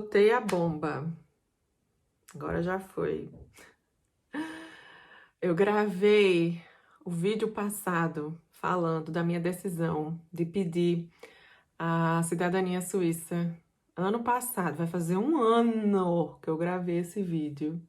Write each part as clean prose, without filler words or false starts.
Soltei a bomba. Agora já foi. Eu gravei o vídeo passado falando da minha decisão de pedir a cidadania suíça. Ano passado, vai fazer um ano que eu gravei esse vídeo.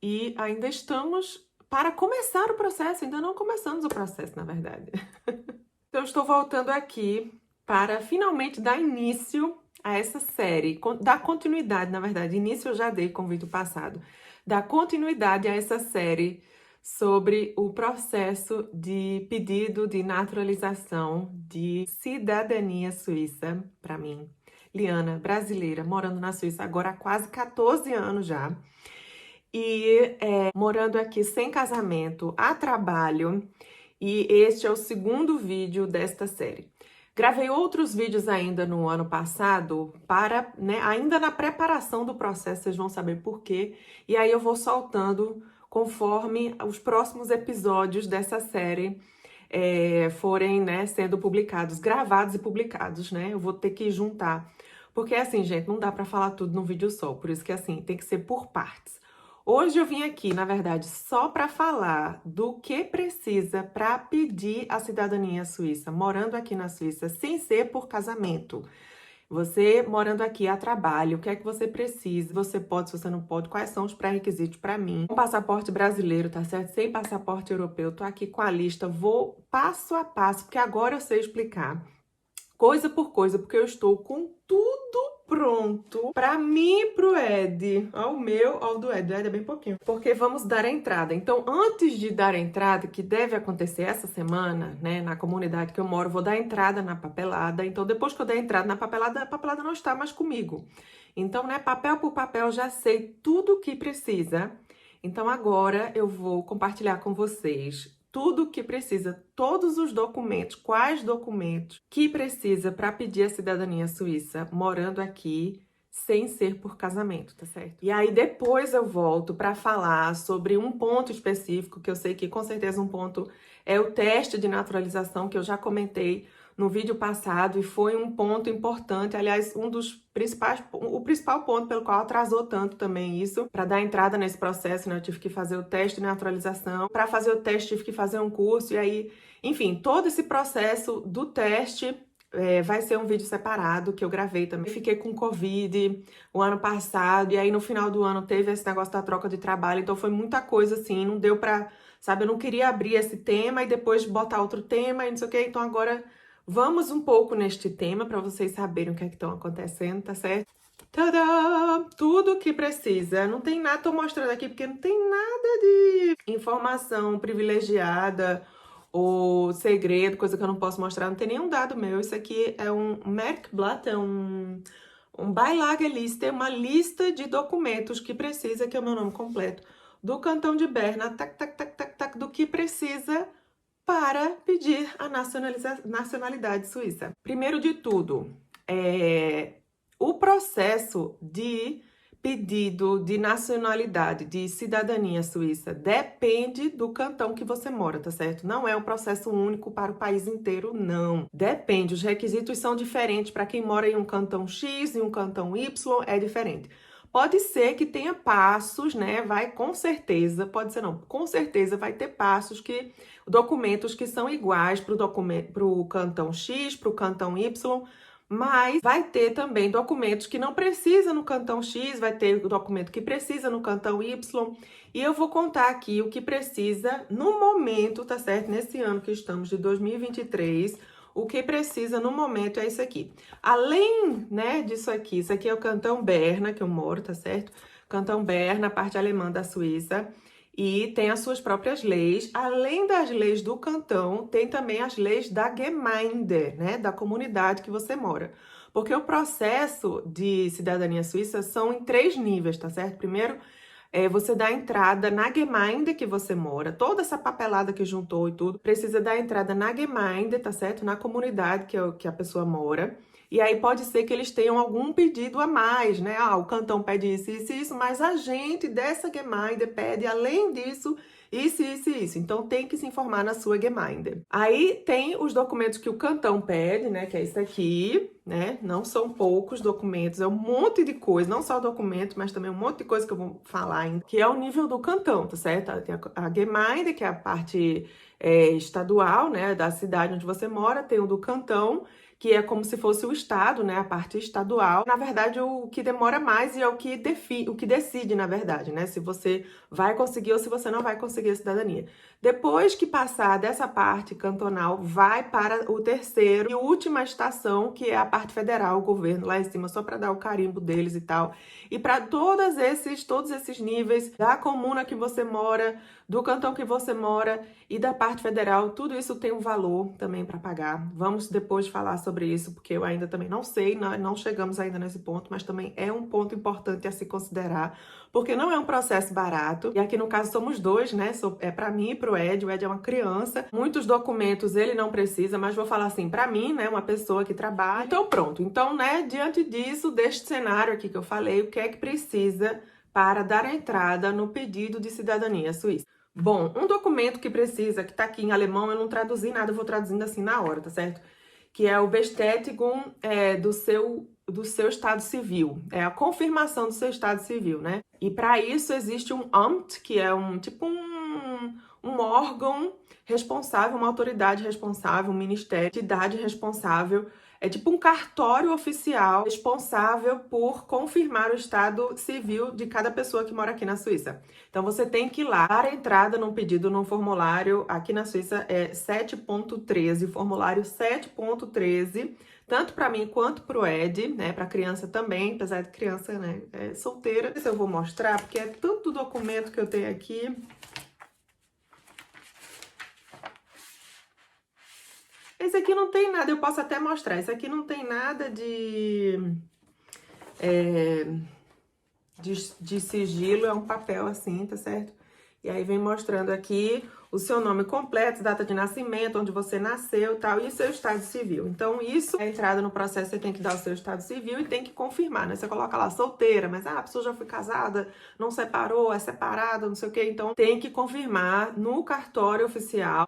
E ainda estamos para começar o processo, ainda não começamos o processo, na verdade. Então, eu estou voltando aqui para finalmente dar início a essa série, dar continuidade, na verdade. Início eu já dei com o vídeo passado. Dar continuidade a essa série sobre o processo de pedido de naturalização de cidadania suíça para mim. Liana, brasileira, morando na Suíça agora há quase 14 anos já. E morando aqui sem casamento, a trabalho. E este é o segundo vídeo desta série. Gravei outros vídeos ainda no ano passado, ainda na preparação do processo, vocês vão saber por quê. E aí eu vou soltando conforme os próximos episódios dessa série forem, sendo publicados, gravados e publicados, né? Eu vou ter que juntar. Porque assim, gente, não dá pra falar tudo num vídeo só, por isso que assim, tem que ser por partes. Hoje eu vim aqui, na verdade, só para falar do que precisa para pedir a cidadania suíça, morando aqui na Suíça, sem ser por casamento. Você morando aqui a trabalho, o que é que você precisa? Você pode, se você não pode, quais são os pré-requisitos para mim? Com passaporte brasileiro, tá certo? Sem passaporte europeu, tô aqui com a lista, vou passo a passo, porque agora eu sei explicar coisa por coisa, porque eu estou com tudo pronto para mim e pro Ed. Ao meu, ao do Ed. Do Ed é bem pouquinho. Porque vamos dar a entrada. Então, antes de dar a entrada, que deve acontecer essa semana, né, na comunidade que eu moro, vou dar a entrada na papelada. Então, depois que eu der a entrada na papelada, a papelada não está mais comigo. Então, né, papel por papel, já sei tudo o que precisa. Então, agora eu vou compartilhar com vocês tudo o que precisa, todos os documentos, quais documentos que precisa para pedir a cidadania suíça morando aqui sem ser por casamento, tá certo? E aí depois eu volto para falar sobre um ponto específico, que eu sei que com certeza um ponto é o teste de naturalização, que eu já comentei no vídeo passado e foi um ponto importante, aliás, o principal ponto pelo qual atrasou tanto também isso, para dar entrada nesse processo, né? Eu tive que fazer o teste de naturalização, para fazer o teste tive que fazer um curso, e aí, enfim, todo esse processo do teste vai ser um vídeo separado que eu gravei também. Fiquei com Covid o ano passado, e aí no final do ano teve esse negócio da troca de trabalho, então foi muita coisa assim, não deu pra, sabe, eu não queria abrir esse tema e depois botar outro tema e não sei o que, então agora vamos um pouco neste tema para vocês saberem o que é que estão acontecendo, tá certo? Tadá! Tudo que precisa. Não tem nada, tô mostrando aqui porque não tem nada de informação privilegiada ou segredo, coisa que eu não posso mostrar. Não tem nenhum dado meu. Isso aqui é um Merkblatt, é um Beilageliste, uma lista de documentos que precisa, que é o meu nome completo, do Cantão de Berna, do que precisa para pedir a nacionalidade suíça. Primeiro de tudo, o processo de pedido de nacionalidade, de cidadania suíça, depende do cantão que você mora, tá certo? Não é um processo único para o país inteiro, não. Depende, os requisitos são diferentes para quem mora em um cantão X e um cantão Y, é diferente. Pode ser que tenha passos, né? Vai com certeza, pode ser não, com certeza vai ter passos documentos que são iguais para o cantão X, para o cantão Y, mas vai ter também documentos que não precisa no cantão X, vai ter o documento que precisa no cantão Y, e eu vou contar aqui o que precisa no momento, tá certo? Nesse ano que estamos de 2023, o que precisa no momento é isso aqui. Além, né, disso aqui, isso aqui é o Cantão Berna, que eu moro, tá certo? Cantão Berna, parte alemã da Suíça, e tem as suas próprias leis. Além das leis do cantão, tem também as leis da Gemeinde, né, da comunidade que você mora. Porque o processo de cidadania suíça são em 3 níveis, tá certo? Primeiro, você dá entrada na Gemeinde que você mora, toda essa papelada que juntou e tudo, precisa dar entrada na Gemeinde, tá certo? Na comunidade que a pessoa mora. E aí pode ser que eles tenham algum pedido a mais, né? Ah, o cantão pede isso, isso, isso, mas a gente dessa Gemeinde pede, além disso, isso, isso e isso. Então tem que se informar na sua Gemeinde. Aí tem os documentos que o cantão pede, né? Que é isso aqui, né? Não são poucos documentos, é um monte de coisa, não só documentos, mas também um monte de coisa que eu vou falar ainda, que é o nível do cantão, tá certo? Tem a Gemeinde, que é a parte estadual, né? Da cidade onde você mora, tem o do cantão, que é como se fosse o estado, né, a parte estadual. Na verdade, o que demora mais e é o que decide, na verdade, né, se você vai conseguir ou se você não vai conseguir a cidadania. Depois que passar dessa parte cantonal, vai para o terceiro e última estação, que é a parte federal, o governo lá em cima, só para dar o carimbo deles e tal. E para todos esses níveis da comuna que você mora, do cantão que você mora e da parte federal, tudo isso tem um valor também para pagar. Vamos depois falar sobre isso, porque eu ainda também não sei, não chegamos ainda nesse ponto, mas também é um ponto importante a se considerar, porque não é um processo barato. E aqui no caso somos dois, né? É para mim e pro Ed. O Ed é uma criança. Muitos documentos ele não precisa, mas vou falar assim, para mim, né, uma pessoa que trabalha. Então pronto. Então, né, diante disso, deste cenário aqui que eu falei, o que é que precisa para dar entrada no pedido de cidadania suíça? Bom, um documento que precisa, que tá aqui em alemão, eu não traduzi nada, eu vou traduzindo assim na hora, tá certo? Que é o Bestätigung do seu estado civil, é a confirmação do seu estado civil, né? E para isso existe um Amt, que é um órgão responsável, uma autoridade responsável, um ministério, entidade responsável. É tipo um cartório oficial responsável por confirmar o estado civil de cada pessoa que mora aqui na Suíça. Então você tem que ir lá dar a entrada num pedido num formulário, aqui na Suíça é 7.13, formulário 7.13, tanto para mim quanto para o Ed, né, para criança também, apesar de criança, né, é solteira. Esse eu vou mostrar porque é tanto documento que eu tenho aqui. Esse aqui não tem nada, eu posso até mostrar. Esse aqui não tem nada de sigilo, é um papel assim, tá certo? E aí vem mostrando aqui o seu nome completo, data de nascimento, onde você nasceu e tal, e o seu estado civil. Então, isso é a entrada no processo, você tem que dar o seu estado civil e tem que confirmar, né? Você coloca lá solteira, mas a pessoa já foi casada, não separou, é separada, não sei o quê. Então, tem que confirmar no cartório oficial,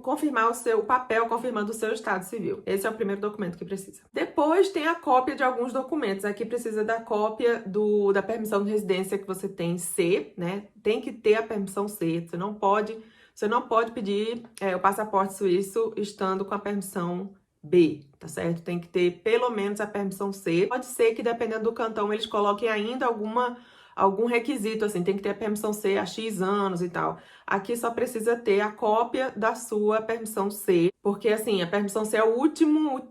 confirmar o papel confirmando o seu estado civil. Esse é o primeiro documento que precisa. Depois tem a cópia de alguns documentos. Aqui precisa da cópia da permissão de residência que você tem C, né? Tem que ter a permissão C, você não pode pedir o passaporte suíço estando com a permissão B, tá certo? Tem que ter pelo menos a permissão C. Pode ser que, dependendo do cantão, eles coloquem ainda algum requisito, assim, tem que ter a permissão C há X anos e tal. Aqui só precisa ter a cópia da sua permissão C, porque, assim, a permissão C é o último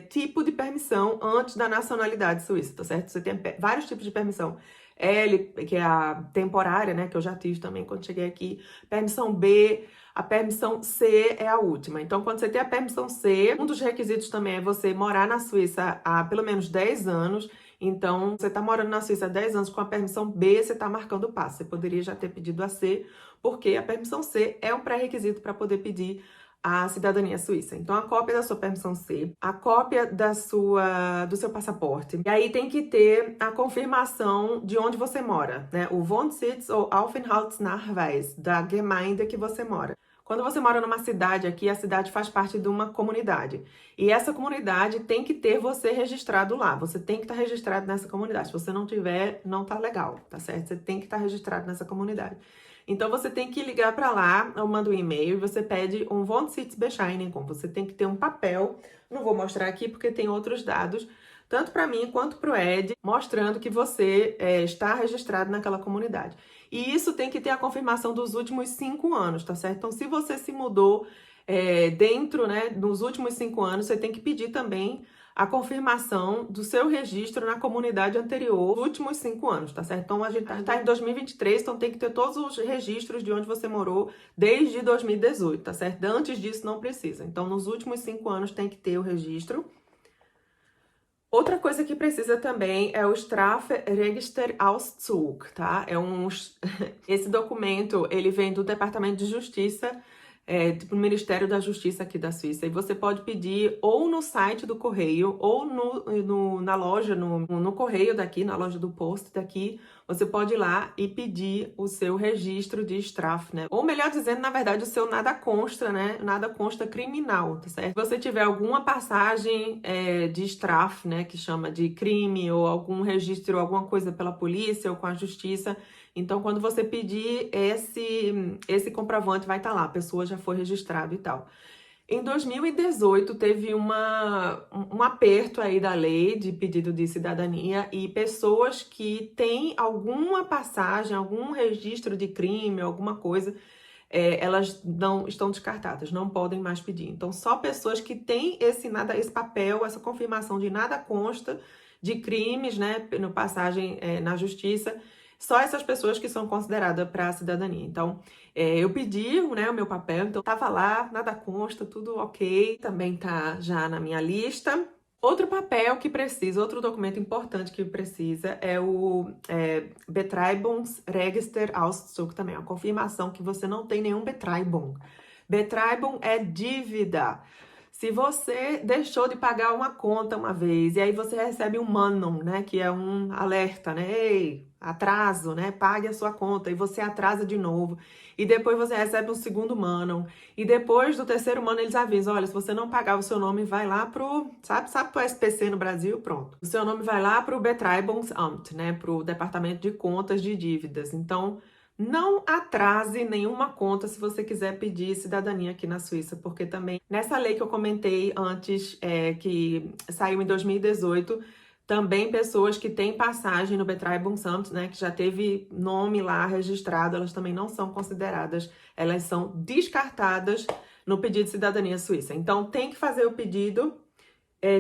tipo de permissão antes da nacionalidade suíça, tá certo? Você tem vários tipos de permissão. L, que é a temporária, né, que eu já tive também quando cheguei aqui. Permissão B, a permissão C é a última. Então, quando você tem a permissão C, um dos requisitos também é você morar na Suíça há pelo menos 10 anos. Então, você está morando na Suíça há 10 anos com a permissão B, você está marcando o passo. Você poderia já ter pedido a C, porque a permissão C é um pré-requisito para poder pedir a cidadania suíça. Então, a cópia da sua permissão C, a cópia do seu passaporte. E aí tem que ter a confirmação de onde você mora, né? O Wohnsitz ou Aufenthaltsnachweis da Gemeinde que você mora. Quando você mora numa cidade aqui, a cidade faz parte de uma comunidade. E essa comunidade tem que ter você registrado lá. Você tem que estar registrado nessa comunidade. Se você não tiver, não tá legal, tá certo? Você tem que estar registrado nessa comunidade. Então, você tem que ligar para lá, eu mando um e-mail e você pede um Wohnsitz-Bescheinigung. Você tem que ter um papel, não vou mostrar aqui porque tem outros dados, tanto para mim quanto para o Ed, mostrando que você está registrado naquela comunidade. E isso tem que ter a confirmação dos últimos 5 anos, tá certo? Então, se você se mudou nos últimos 5 anos, você tem que pedir também a confirmação do seu registro na comunidade anterior nos últimos 5 anos, tá certo? Então, a gente tá em 2023, então tem que ter todos os registros de onde você morou desde 2018, tá certo? Antes disso, não precisa. Então, nos últimos 5 anos tem que ter o registro. Outra coisa que precisa também é o Strafregisterauszug, tá? Esse documento, ele vem do Departamento de Justiça tipo, no Ministério da Justiça aqui da Suíça. E você pode pedir ou no site do correio, ou na loja, no correio daqui, na loja do post daqui. Você pode ir lá e pedir o seu registro de Straf, né? Ou melhor dizendo, na verdade, o seu nada consta, né? Nada consta criminal, tá certo? Se você tiver alguma passagem de Straf, né? Que chama de crime, ou algum registro, alguma coisa pela polícia ou com a justiça, então quando você pedir esse comprovante vai estar lá, a pessoa já foi registrada e tal. Em 2018, teve um aperto aí da lei de pedido de cidadania e pessoas que têm alguma passagem, algum registro de crime, alguma coisa, elas não estão descartadas, não podem mais pedir. Então, só pessoas que têm esse papel, essa confirmação de nada consta de crimes, né, no passagem na justiça, só essas pessoas que são consideradas para a cidadania. Então, eu pedi, né, o meu papel, então tava lá, nada consta, tudo ok, também tá já na minha lista. Outro papel que precisa, outro documento importante que precisa é o Betreibungsregisterauszug também, a confirmação que você não tem nenhum Betreibung. Betreibung é dívida. Se você deixou de pagar uma conta uma vez e aí você recebe um Mahnung, né, que é um alerta, né, ei, atraso, né, pague a sua conta e você atrasa de novo e depois você recebe um segundo Mahnung e depois do terceiro Mahnung eles avisam, olha, se você não pagar o seu nome vai lá pro, sabe pro SPC no Brasil, pronto. O seu nome vai lá pro Betreibungsamt, né, pro Departamento de Contas de Dívidas. Então, não atrase nenhuma conta se você quiser pedir cidadania aqui na Suíça, porque também nessa lei que eu comentei antes, que saiu em 2018, também pessoas que têm passagem no Betreibungsamt, né, que já teve nome lá registrado, elas também não são consideradas, elas são descartadas no pedido de cidadania suíça. Então tem que fazer o pedido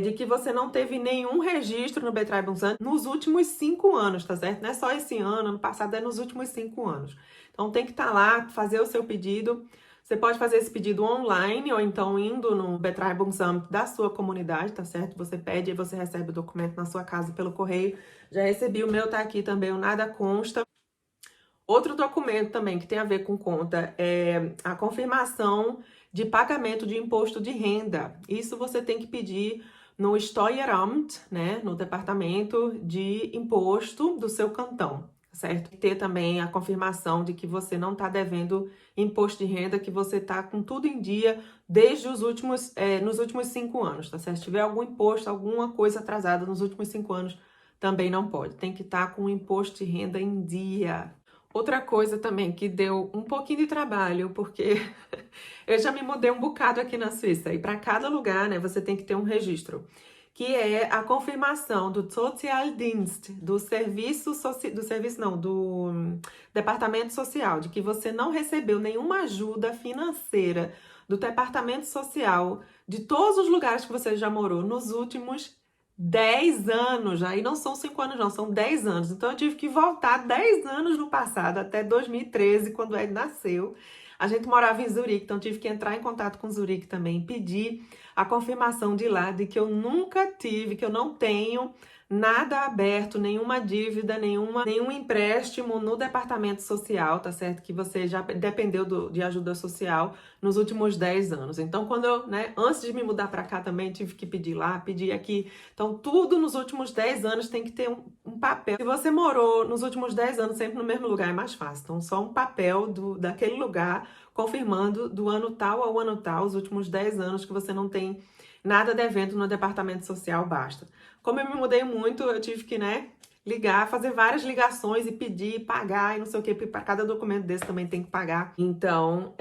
de que você não teve nenhum registro no Betreibungsamt nos últimos 5 anos, tá certo? Não é só esse ano passado, é nos últimos 5 anos. Então tem que estar lá, fazer o seu pedido. Você pode fazer esse pedido online ou então indo no Betreibungsamt da sua comunidade, tá certo? Você pede e você recebe o documento na sua casa pelo correio. Já recebi, o meu tá aqui também, o nada consta. Outro documento também que tem a ver com conta é a confirmação de pagamento de imposto de renda. Isso você tem que pedir no Steueramt, né, no departamento de imposto do seu cantão, certo? E ter também a confirmação de que você não está devendo imposto de renda, que você está com tudo em dia desde nos últimos 5 anos, tá certo? Se tiver algum imposto, alguma coisa atrasada nos últimos 5 anos, também não pode. Tem que estar com o imposto de renda em dia. Outra coisa também que deu um pouquinho de trabalho, porque eu já me mudei um bocado aqui na Suíça, e para cada lugar, né, você tem que ter um registro, que é a confirmação do Sozialdienst, do Departamento Social, de que você não recebeu nenhuma ajuda financeira do Departamento Social de todos os lugares que você já morou nos últimos 10 anos, aí não são 5 anos não, são 10 anos. Então eu tive que voltar 10 anos no passado, até 2013, quando ele nasceu. A gente morava em Zurique, então tive que entrar em contato com Zurique também, pedir a confirmação de lá de que eu nunca tive, que eu não tenho nada aberto, nenhuma dívida, nenhum empréstimo no departamento social, tá certo? Que você já dependeu de ajuda social nos últimos 10 anos. Então, quando eu, né, antes de me mudar para cá também, tive que pedir lá, pedir aqui. Então, tudo nos últimos 10 anos tem que ter um papel. Se você morou nos últimos 10 anos sempre no mesmo lugar, é mais fácil. Então, só um papel daquele lugar confirmando do ano tal ao ano tal, os últimos 10 anos que você não tem nada devendo no departamento social, basta. Como eu me mudei muito, eu tive que, né, ligar, fazer várias ligações e pedir, pagar e não sei o que, porque para cada documento desse também tem que pagar. Então,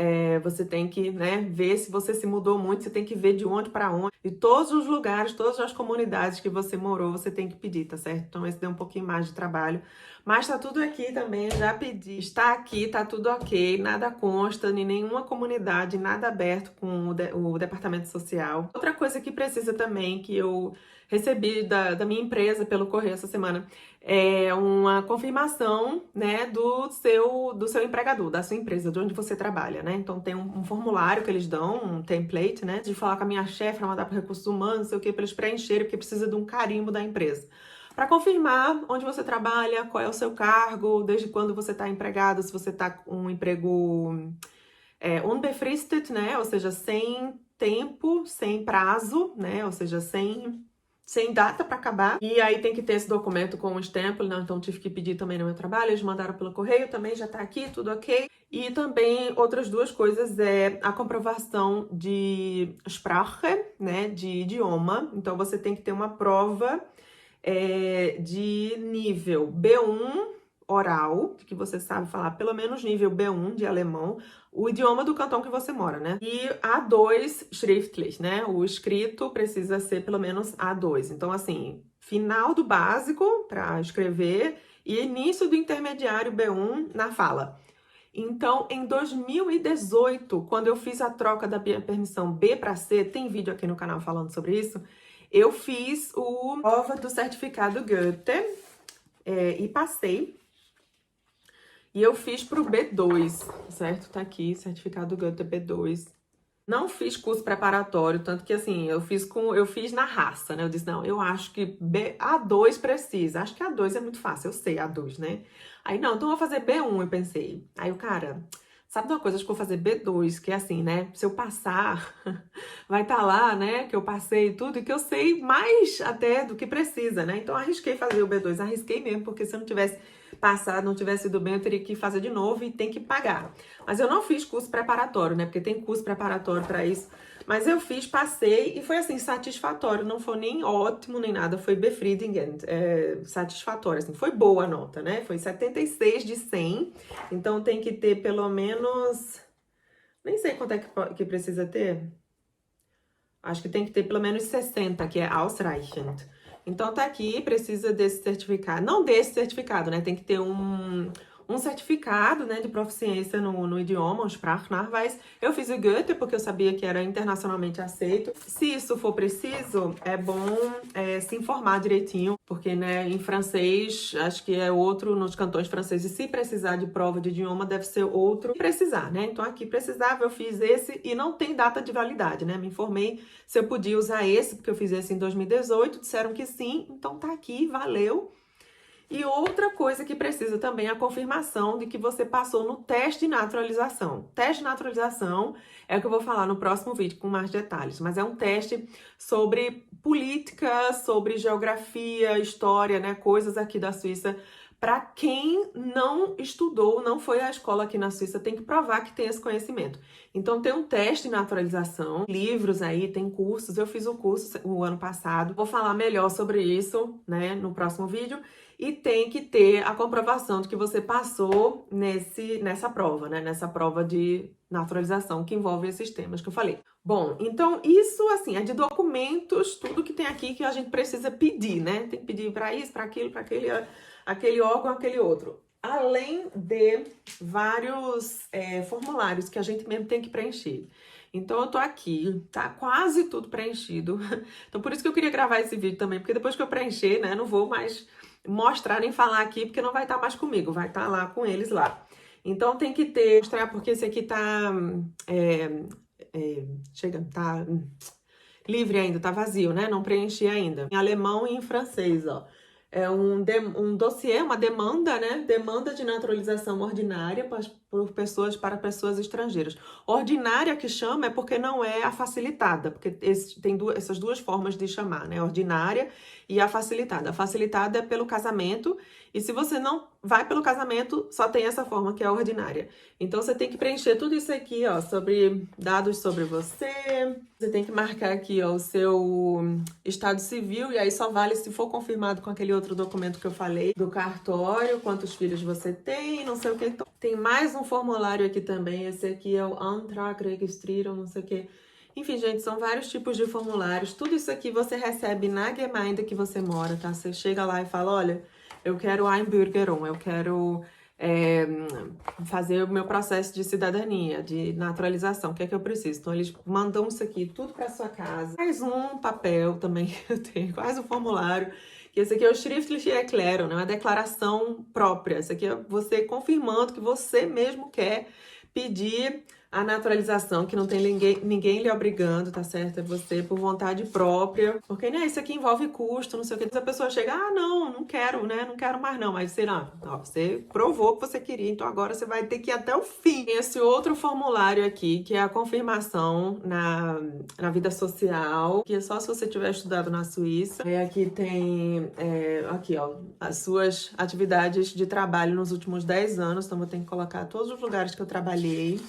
você tem que, né, ver se você se mudou muito, você tem que ver de onde para onde. E todos os lugares, todas as comunidades que você morou, você tem que pedir, tá certo? Então, esse deu um pouquinho mais de trabalho. Mas tá tudo aqui também, eu já pedi. Está aqui, tá tudo ok, nada consta em nenhuma comunidade, nada aberto com o departamento social. Outra coisa que precisa também, que eu recebi da minha empresa pelo correio essa semana, é uma confirmação, né, do seu empregador, da sua empresa, de onde você trabalha, né? Então tem um formulário que eles dão, um template, né, de falar com a minha chefe para mandar para recursos humanos, não sei o que, para eles preencherem, porque precisa de um carimbo da empresa. Para confirmar onde você trabalha, qual é o seu cargo, desde quando você está empregado, se você está com um emprego unbefristet, né? Ou seja, sem tempo, sem prazo, né? Ou seja, sem data para acabar. E aí tem que ter esse documento com o stamp, né? Então tive que pedir também no meu trabalho, eles mandaram pelo correio, também já tá aqui, tudo ok. E também outras duas coisas é a comprovação de Sprache, né? De idioma. Então você tem que ter uma prova de nível B1 oral, que você sabe falar pelo menos nível B1 de alemão, o idioma do cantão que você mora, né? E A2 schriftlich, né? O escrito precisa ser pelo menos A2. Então, assim, final do básico para escrever e início do intermediário B1 na fala. Então, em 2018, quando eu fiz a troca da permissão B para C, tem vídeo aqui no canal falando sobre isso, eu fiz o prova do certificado Goethe e passei. E eu fiz pro B2, certo? Tá aqui, certificado Goethe B2. Não fiz curso preparatório, tanto que assim, eu fiz na raça, né? Eu disse, não, eu acho que A2 precisa. Acho que A2 é muito fácil, eu sei A2, né? Aí, não, então eu vou fazer B1, eu pensei. Aí o cara, sabe de uma coisa, acho que eu vou fazer B2, que é assim, né? Se eu passar, vai estar lá, né? Que eu passei tudo e que eu sei mais até do que precisa, né? Então arrisquei fazer o B2, arrisquei mesmo, porque se eu não tivesse passado, não tivesse ido bem, eu teria que fazer de novo e tem que pagar. Mas eu não fiz curso preparatório, né? Porque tem curso preparatório para isso. Mas eu fiz, passei e foi assim, satisfatório. Não foi nem ótimo, nem nada. Foi befriedigend, satisfatório, assim. Foi boa a nota, né? Foi 76 de 100. Então tem que ter pelo menos... Nem sei quanto é que precisa ter. Acho que tem que ter pelo menos 60, que é ausreichend. Então tá aqui, precisa desse certificado. Não desse certificado, né? Tem que ter um certificado, né, de proficiência no idioma, um Sprachnachweis. Eu fiz o Goethe porque eu sabia que era internacionalmente aceito. Se isso for preciso, é bom se informar direitinho, porque, né, em francês, acho que é outro nos cantões franceses. Se precisar de prova de idioma, deve ser outro. Precisar, né? Então aqui precisava, eu fiz esse e não tem data de validade, né? Me informei se eu podia usar esse, porque eu fiz esse em 2018, disseram que sim, então tá aqui, valeu. E outra coisa que precisa também é a confirmação de que você passou no teste de naturalização. Teste de naturalização é o que eu vou falar no próximo vídeo com mais detalhes, mas é um teste sobre política, sobre geografia, história, né, coisas aqui da Suíça. Para quem não estudou, não foi à escola aqui na Suíça, tem que provar que tem esse conhecimento. Então tem um teste de naturalização, livros aí, tem cursos. Eu fiz o curso o ano passado. Vou falar melhor sobre isso, né, no próximo vídeo. E tem que ter a comprovação de que você passou nessa prova, né? Nessa prova de naturalização que envolve esses temas que eu falei. Bom, então isso, assim, é de documentos, tudo que tem aqui que a gente precisa pedir, né? Tem que pedir para isso, para aquilo, para aquele órgão, aquele outro. Além de vários formulários que a gente mesmo tem que preencher. Então eu tô aqui, tá quase tudo preenchido. Então por isso que eu queria gravar esse vídeo também, porque depois que eu preencher, né, não vou mais mostrar nem falar aqui, porque não vai estar mais comigo, vai estar lá com eles lá. Então tem que mostrar, porque esse aqui tá, tá livre ainda, tá vazio, né? Não preenchi ainda. Em alemão e em francês, ó. É um dossiê, uma demanda, né? Demanda de naturalização ordinária para pessoas estrangeiras. Ordinária que chama é porque não é a facilitada, porque tem essas duas formas de chamar, né? Ordinária e a facilitada. A facilitada é pelo casamento, e se você não vai pelo casamento, só tem essa forma, que é a ordinária. Então você tem que preencher tudo isso aqui, ó, sobre dados sobre você. Você tem que marcar aqui, ó, o seu estado civil, e aí só vale se for confirmado com aquele outro documento que eu falei, do cartório, quantos filhos você tem, não sei o que. Então, tem mais um formulário aqui também, esse aqui é o Antrag Registrieren, não sei o que. Enfim, gente, são vários tipos de formulários. Tudo isso aqui você recebe na Gemeinde que você mora, tá? Você chega lá e fala, olha, eu quero Einbürgerung, eu quero fazer o meu processo de cidadania, de naturalização, o que é que eu preciso? Então, eles mandam isso aqui tudo para sua casa. Mais um papel também que eu tenho, quase um formulário. Que esse aqui é o Schriftliche Erklärung, né? Uma declaração própria. Esse aqui é você confirmando que você mesmo quer pedir a naturalização, que não tem ninguém lhe obrigando, tá certo? É você por vontade própria. Porque, né, isso aqui envolve custo, não sei o que. Se a pessoa chega, não quero, né? Não quero mais não. Mas você não, você provou que você queria, então agora você vai ter que ir até o fim. Tem esse outro formulário aqui, que é a confirmação na vida social, que é só se você tiver estudado na Suíça. E aqui tem, aqui, ó, as suas atividades de trabalho nos últimos 10 anos. Então, vou ter que colocar todos os lugares que eu trabalhei.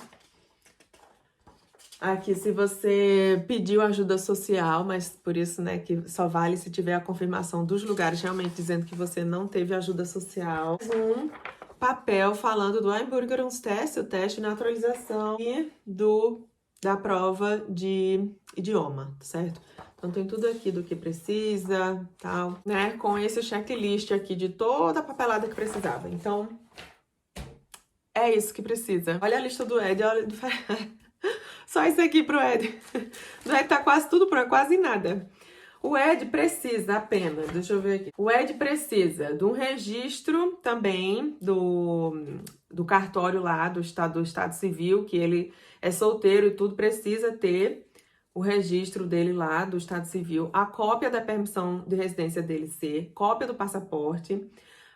Aqui, se você pediu ajuda social, mas por isso, né, que só vale se tiver a confirmação dos lugares realmente dizendo que você não teve ajuda social. Um papel falando do Einbürgerungstest, o teste de naturalização, e da prova de idioma, certo? Então, tem tudo aqui do que precisa, tal, né? Com esse checklist aqui de toda a papelada que precisava. Então, é isso que precisa. Olha a lista do Ed, olha... Só isso aqui pro Ed. No Ed tá quase tudo pronto, quase nada. O Ed precisa apenas, deixa eu ver aqui. O Ed precisa de um registro também do cartório lá, do Estado Civil, que ele é solteiro e tudo, precisa ter o registro dele lá, do Estado Civil, a cópia da permissão de residência dele ser, cópia do passaporte,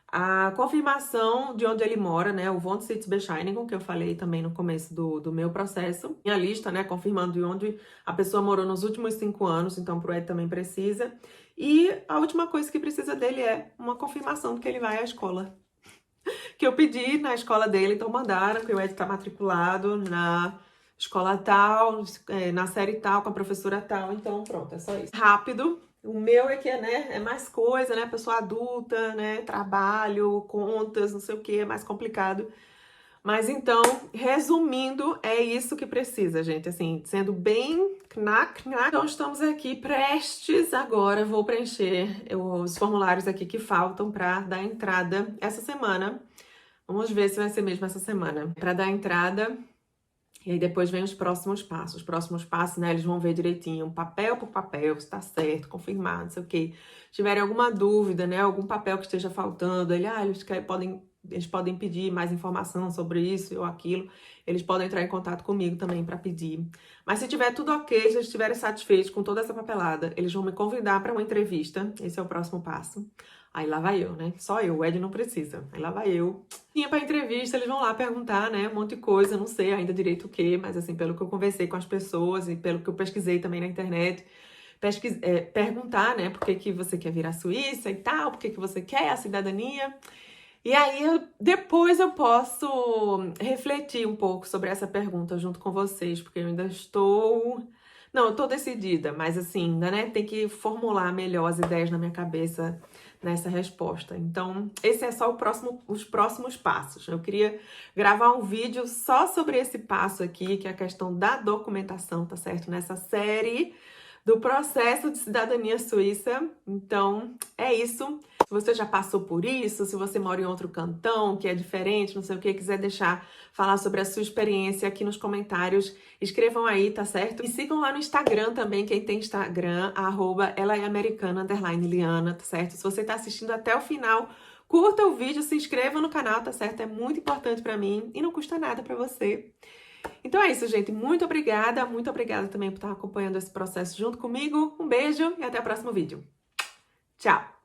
a confirmação de onde ele mora, né, o Wohnsitzbescheinigung, que eu falei também no começo do meu processo. Minha lista, né, confirmando de onde a pessoa morou nos últimos 5 anos, então pro Ed também precisa. E a última coisa que precisa dele é uma confirmação de que ele vai à escola. Que eu pedi na escola dele, então mandaram que o Ed tá matriculado na escola tal, na série tal, com a professora tal, então pronto, é só isso. Rápido. O meu é que é mais coisa, né? Pessoa adulta, né? Trabalho, contas, não sei o que, é mais complicado. Mas então, resumindo, é isso que precisa, gente. Assim, sendo bem knack. Então, estamos aqui prestes agora. Vou preencher os formulários aqui que faltam para dar entrada essa semana. Vamos ver se vai ser mesmo essa semana. Para dar entrada. E aí depois vem os próximos passos. Os próximos passos, né, eles vão ver direitinho, papel por papel, se tá certo, confirmado, não sei o quê. Se tiverem alguma dúvida, né, algum papel que esteja faltando, eles podem pedir mais informação sobre isso ou aquilo. Eles podem entrar em contato comigo também para pedir. Mas se tiver tudo ok, se eles estiverem satisfeitos com toda essa papelada, eles vão me convidar para uma entrevista. Esse é o próximo passo. Aí lá vai eu, né? Só eu, o Ed não precisa. Aí lá vai eu. Tinha pra entrevista, eles vão lá perguntar, né? Um monte de coisa, não sei ainda direito o quê, mas assim, pelo que eu conversei com as pessoas e pelo que eu pesquisei também na internet, perguntar, né? Por que você quer vir à Suíça e tal, por que você quer a cidadania. E aí, depois eu posso refletir um pouco sobre essa pergunta junto com vocês, porque eu ainda estou... Não, eu tô decidida, mas assim, ainda, né, tem que formular melhor as ideias na minha cabeça nessa resposta. Então, esse é só os próximos passos. Eu queria gravar um vídeo só sobre esse passo aqui, que é a questão da documentação, tá certo? Nessa série do processo de cidadania suíça. Então, é isso. Se você já passou por isso, se você mora em outro cantão, que é diferente, não sei o que, quiser falar sobre a sua experiência aqui nos comentários, escrevam aí, tá certo? E sigam lá no Instagram também, quem tem Instagram, @elaeamericana_Liana, tá certo? Se você tá assistindo até o final, curta o vídeo, se inscreva no canal, tá certo? É muito importante pra mim e não custa nada pra você. Então é isso, gente. Muito obrigada também por estar acompanhando esse processo junto comigo. Um beijo e até o próximo vídeo. Tchau!